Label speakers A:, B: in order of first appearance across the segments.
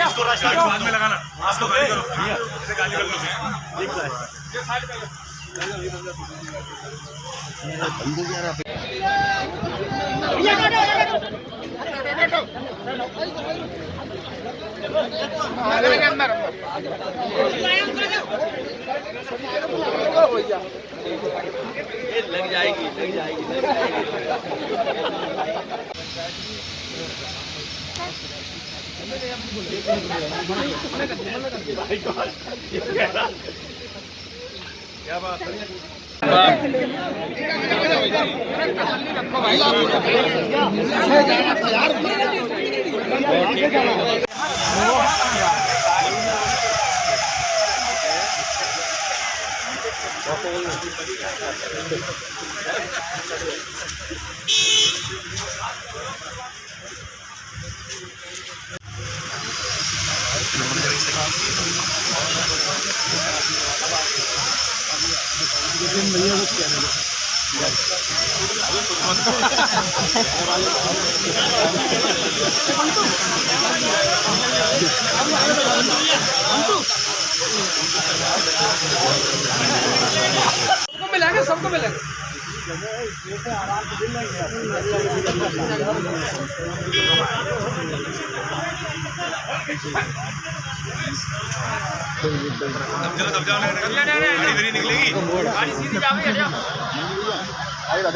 A: इसको बाद में लगाना, इसको गाली करो, इसे गाली कर लो।
B: लग जाएगी।
A: क्या बात है? सबको मिलेगा। दब जाओ गाड़ी निकलेगी, गाड़ी सीधी जाओगे। गाड़ी आ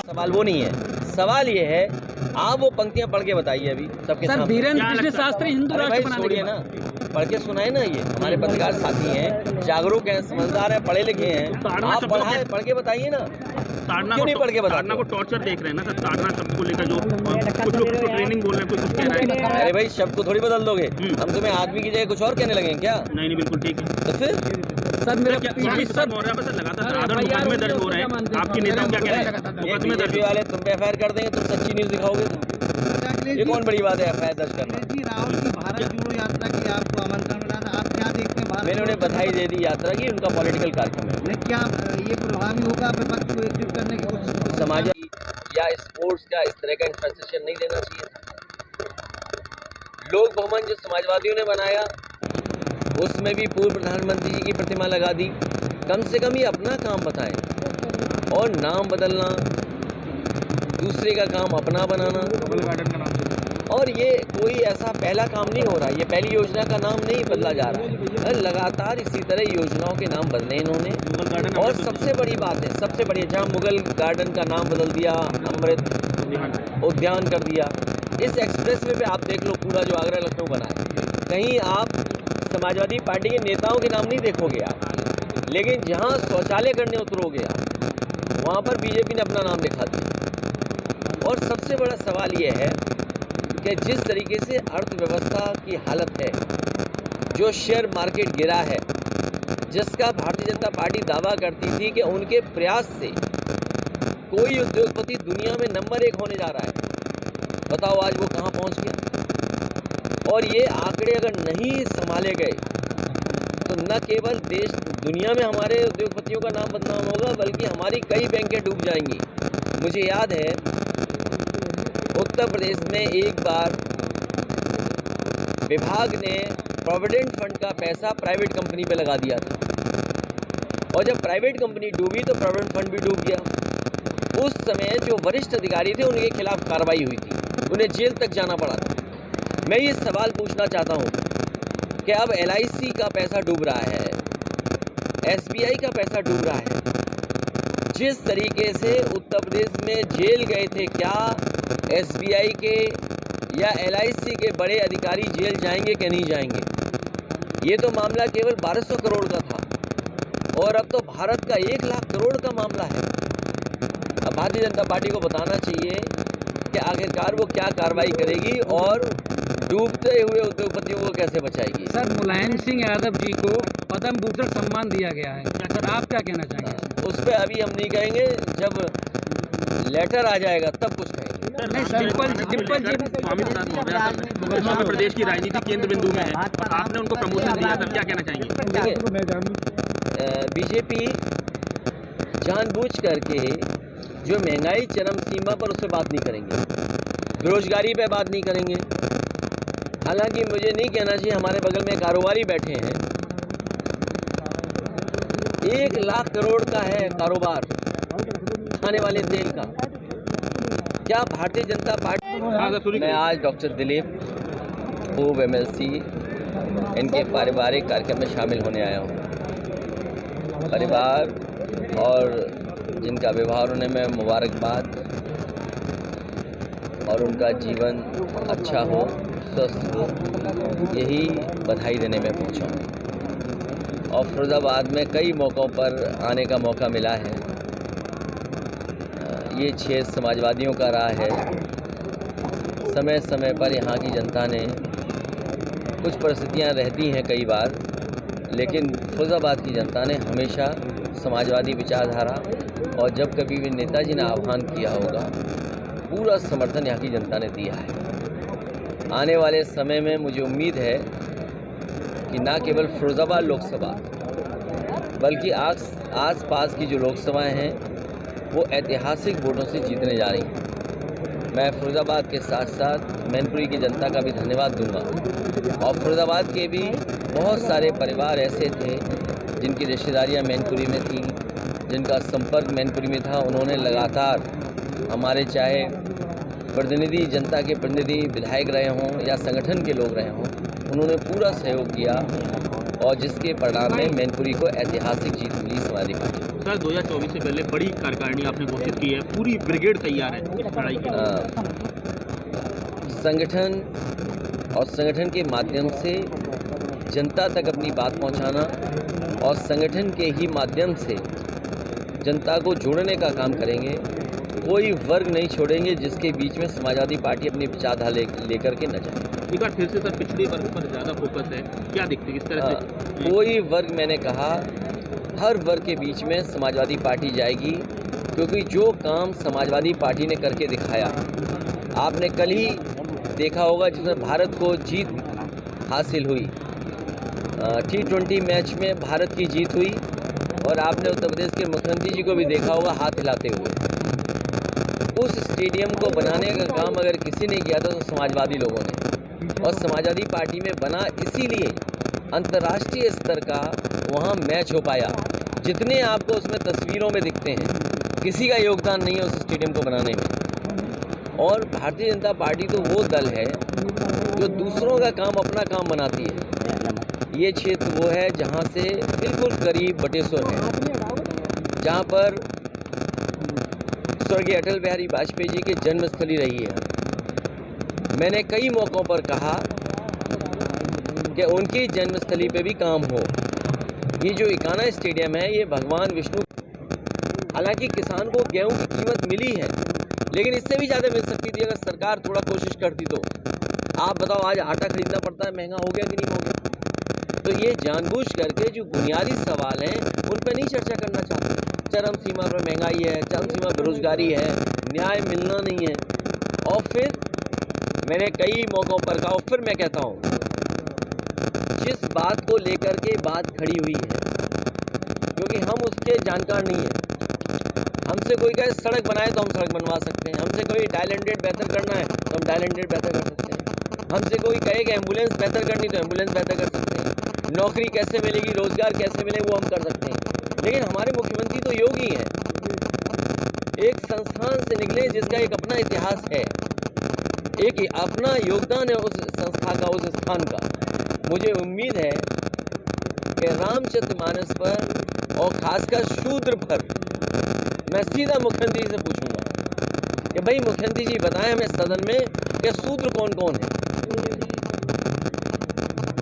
B: सवाल वो नहीं है, सवाल ये है आप वो पंक्तियां पढ़ के बताइए अभी सबके सामने।
C: धीरेन्द्र कृष्ण शास्त्री हिंदू राष्ट्र बनाने के
B: ना, पढ़ के सुनाए ना। ये हमारे पत्रकार साथी हैं, जागरूक हैं, समझदार हैं, पढ़े लिखे हैं, आप पढ़ाए, पढ़ के बताइए ना। क्यों नहीं पढ़ के बताते?
D: ताड़ना को टॉर्चर देख रहे हैं ना सर, ताड़ना शब्द को लेकर जो कुछ लोग उसको ट्रेनिंग बोल रहे हैं, कुछ कह रहे हैं।
B: अरे भाई शब्द को थोड़ी बदल दोगे, हम तुम्हें आदमी की जगह कुछ और कहने लगे क्या?
D: नहीं बिल्कुल ठीक है।
B: तो फिर
D: सर मेरा सर हो रहा है, लगातार आधार मुकदमे दर्ज हो रहे हैं। आपके नेताओं क्या कह रहे हैं? मुकदमे दर्ज
B: वाले तुम पे एफआईआर कर देंगे, तुम सच्ची न्यूज दिखाओगे तो ये कौन बड़ी बात है एफआईआर दर्ज करना?
E: राहुल की भारत जोड़ो यात्रा की आपको आमंत्रण मिला था, आप क्या देखते हैं?
B: मैंने उन्हें बधाई दे दी यात्रा की, उनका पॉलिटिकल कार्यक्रम है।
E: क्या ये प्रभावी होगा विपक्ष को एकजुट करने की कोशिश?
B: समाज या स्पोर्ट्स का इस तरह का इंफ्रास्ट्रक्चर नहीं देना चाहिए था। लोक भवन जो समाजवादियों ने बनाया उसमें भी पूर्व प्रधानमंत्री जी की प्रतिमा लगा दी। कम से कम ये अपना काम बताएं, और नाम बदलना, दूसरे का काम अपना बनाना। और ये कोई ऐसा पहला काम नहीं हो रहा, ये पहली योजना का नाम नहीं बदला जा रहा है, लगातार इसी तरह योजनाओं के नाम बदले इन्होंने। और सबसे बड़ी बात है, सबसे बड़ी, जहाँ मुगल गार्डन का नाम बदल दिया, अमृत उद्यान कर दिया। इस एक्सप्रेसवे पे आप देख लो, पूरा जो आगरा लखनऊ बना है, कहीं आप समाजवादी पार्टी के नेताओं के नाम नहीं देखोगे आप, लेकिन जहाँ शौचालय करने उतरोगे आप, वहाँ पर बीजेपी ने अपना नाम लिखा दिया। और सबसे बड़ा सवाल ये है कि जिस तरीके से अर्थव्यवस्था की हालत है, जो शेयर मार्केट गिरा है, जिसका भारतीय जनता पार्टी दावा करती थी कि उनके प्रयास से कोई उद्योगपति दुनिया में नंबर 1 होने जा रहा है, बताओ आज वो कहाँ पहुँच गया। और ये आंकड़े अगर नहीं संभाले गए तो न केवल देश दुनिया में हमारे उद्योगपतियों का नाम बदनाम होगा, बल्कि हमारी कई बैंकें डूब जाएंगी। मुझे याद है उत्तर प्रदेश में एक बार विभाग ने प्रोविडेंट फंड का पैसा प्राइवेट कंपनी पे लगा दिया था, और जब प्राइवेट कंपनी डूबी तो प्रोविडेंट फंड भी डूब गया। उस समय जो वरिष्ठ अधिकारी थे उनके खिलाफ कार्रवाई हुई थी, उन्हें जेल तक जाना पड़ा था। मैं ये सवाल पूछना चाहता हूँ कि अब LIC का पैसा डूब रहा है, SBI का पैसा डूब रहा है, जिस तरीके से उत्तर प्रदेश में जेल गए थे, क्या SBI के या LIC के बड़े अधिकारी जेल जाएंगे कि नहीं जाएंगे? ये तो मामला केवल 1200 करोड़ का था और अब तो भारत का 1 लाख करोड़ का मामला है। अब भारतीय जनता पार्टी को बताना चाहिए कि आखिरकार वो क्या कार्रवाई करेगी और डूबते हुए उद्योगपतियों को कैसे बचाएगी।
C: सर, मुलायम सिंह यादव जी को पद्म भूषण सम्मान दिया गया है, सर आप क्या कहना चाहेंगे?
B: उस पर अभी हम नहीं कहेंगे, जब लेटर आ जाएगा तब कुछ कहेंगे।
D: स्वामी प्रदेश की राजनीति केंद्र बिंदु में है, आपने उनको प्रमोशन दिया, सर क्या कहना चाहेंगे?
B: बीजेपी जानबूझ करके जो महंगाई चरम सीमा पर, उस पर बात नहीं करेंगे, बेरोजगारी पे बात नहीं करेंगे। हालांकि मुझे नहीं कहना चाहिए, हमारे बगल में कारोबारी बैठे हैं, 1 लाख करोड़ का है कारोबार खाने वाले तेल का। क्या भारतीय जनता पार्टी? मैं आज डॉक्टर दिलीप पूर्व MLC इनके पारिवारिक कार्यक्रम में शामिल होने आया हूँ। परिवार और जिनका विवाह होने में मुबारकबाद, और उनका जीवन अच्छा हो, स्वस्थ हो, यही बधाई देने में पहुँचा हूँ। और फिरोजाबाद में कई मौक़ों पर आने का मौका मिला है। ये क्षेत्र समाजवादियों का रहा है। समय समय पर यहाँ की जनता ने, कुछ परिस्थितियाँ रहती हैं कई बार, लेकिन फिरोजाबाद की जनता ने हमेशा समाजवादी विचारधारा, और जब कभी भी नेताजी ने आह्वान किया होगा, पूरा समर्थन यहाँ की जनता ने दिया है। आने वाले समय में मुझे उम्मीद है कि न केवल फिरोजाबाद लोकसभा, बल्कि आस पास की जो लोकसभाएं हैं वो ऐतिहासिक वोटों से जीतने जा रही हैं। मैं फिरोजाबाद के साथ साथ मैनपुरी की जनता का भी धन्यवाद दूंगा। और फिरोजाबाद के भी बहुत सारे परिवार ऐसे थे जिनकी रिश्तेदारियां मैनपुरी में थीं, जिनका संपर्क मैनपुरी में था। उन्होंने लगातार हमारे, चाहे प्रतिनिधि, जनता के प्रतिनिधि, विधायक रहे हों या संगठन के लोग रहे हों, उन्होंने पूरा सहयोग किया, और जिसके परिणाम में मैनपुरी को ऐतिहासिक जीत मिली समाजवादी पार्टी।
D: सर 2024 से पहले बड़ी कार्यकारिणी आपने घोषित की है, पूरी ब्रिगेड तैयार है इस लड़ाई के लिए।
B: संगठन और संगठन के माध्यम से जनता तक अपनी बात पहुंचाना, और संगठन के ही माध्यम से जनता को जोड़ने का काम करेंगे। कोई वर्ग नहीं छोड़ेंगे जिसके बीच में समाजवादी पार्टी अपनी विचारधारा लेकर के न जाए।
D: एक बार फिर से सर, पिछड़े वर्ग पर ज़्यादा फोकस है, क्या दिखती है इस तरह से?
B: कोई वर्ग, मैंने कहा हर वर्ग के बीच में समाजवादी पार्टी जाएगी, क्योंकि जो काम समाजवादी पार्टी ने करके दिखाया, आपने कल ही देखा होगा जिसमें भारत को जीत हासिल हुई। T20 मैच में भारत की जीत हुई, और आपने उत्तर प्रदेश के मुख्यमंत्री जी को भी देखा होगा हाथ हिलाते हुए। उस स्टेडियम को बनाने का काम अगर किसी ने किया था तो समाजवादी लोगों ने, और समाजवादी पार्टी में बना इसीलिए अंतर्राष्ट्रीय स्तर का वहाँ मैच हो पाया। जितने आपको उसमें तस्वीरों में दिखते हैं, किसी का योगदान नहीं है उस स्टेडियम को बनाने में। और भारतीय जनता पार्टी तो वो दल है जो दूसरों का काम अपना काम बनाती है। ये क्षेत्र वो है जहाँ से बिल्कुल करीब बटेश्वर है, जहाँ पर स्वर्गीय अटल बिहारी वाजपेयी जी की जन्मस्थली रही है। मैंने कई मौक़ों पर कहा कि उनकी जन्मस्थली पे भी काम हो। ये जो इकाना स्टेडियम है, ये भगवान विष्णु, हालांकि किसान को गेहूं की कीमत मिली है, लेकिन इससे भी ज़्यादा मिल सकती थी अगर सरकार थोड़ा कोशिश करती तो। आप बताओ, आज आटा खरीदना पड़ता है, महंगा हो गया कि नहीं हो गया? तो ये जानबूझ करके जो बुनियादी सवाल हैं उन पर नहीं चर्चा करना चाहते। चरम सीमा पर महंगाई है, चरम सीमा बेरोजगारी है, न्याय मिलना नहीं है। और फिर मैंने कई मौक़ों पर कहा, और फिर मैं कहता हूँ, जिस बात को लेकर के बात खड़ी हुई है, क्योंकि हम उसके जानकार नहीं हैं। हमसे कोई कहे सड़क बनाए तो हम सड़क बनवा सकते हैं, हमसे कोई डायल हंड्रेड बेहतर करना है तो हम डायल हंड्रेड बेहतर कर सकते हैं, हमसे कोई कहे कि एम्बुलेंस बेहतर करनी तो एम्बुलेंस बेहतर कर सकते हैं, नौकरी कैसे मिलेगी, रोजगार कैसे मिले, वो हम कर सकते हैं। लेकिन हमारे मुख्यमंत्री तो योगी हैं, एक संस्थान से निकले जिसका एक अपना इतिहास है, एक अपना योगदान है उस संस्था का, उस स्थान का। मुझे उम्मीद है कि कि रामचरितमानस पर और खासकर शूद्र पर मैं सीधा मुख्यमंत्री से पूछूंगा कि भाई मुख्यमंत्री जी बताएं हमें सदन में कि शूद्र कौन कौन है।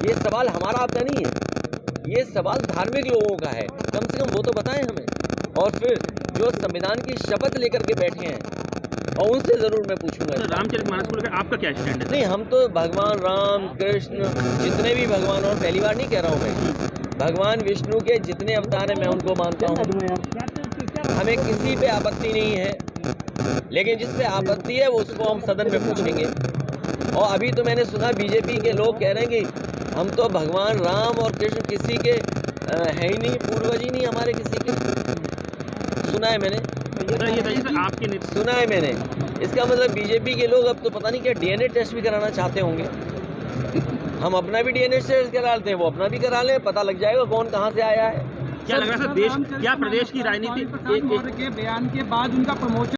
B: ये सवाल हमारा आपका नहीं है, ये सवाल धार्मिक लोगों का है, कम से कम वो तो बताएं हमें। और फिर जो संविधान की शपथ लेकर के बैठे हैं और उनसे जरूर मैं पूछूंगा।
D: तो रामचरितमानस को लेकर आपका क्या स्टैंड है?
B: नहीं, हम तो भगवान राम कृष्ण जितने भी भगवान, और पहली बार नहीं कह रहा हूँ मैं, भगवान विष्णु के जितने अवतार हैं मैं उनको मानता हूँ, हमें किसी पे आपत्ति नहीं है, लेकिन जिस पे आपत्ति है वो उसको हम सदन में पूछेंगे। और अभी तो मैंने सुना बीजेपी के लोग कह रहे हैं कि हम तो भगवान राम और कृष्ण किसी के है ही नहीं, पूर्वज ही नहीं हमारे किसी के। सुना है मैंने,
D: आपके
B: सुना है मैंने। इसका मतलब बीजेपी के लोग अब तो पता नहीं क्या डीएनए टेस्ट भी कराना चाहते होंगे। हम अपना भी डीएनए टेस्ट करा लेते हैं, वो अपना भी करा लें, पता लग जाएगा कौन कहाँ से आया है।
D: क्या लग रहा है सर, देश क्या प्रदेश की राजनीति
C: के बयान के बाद उनका प्रमोशन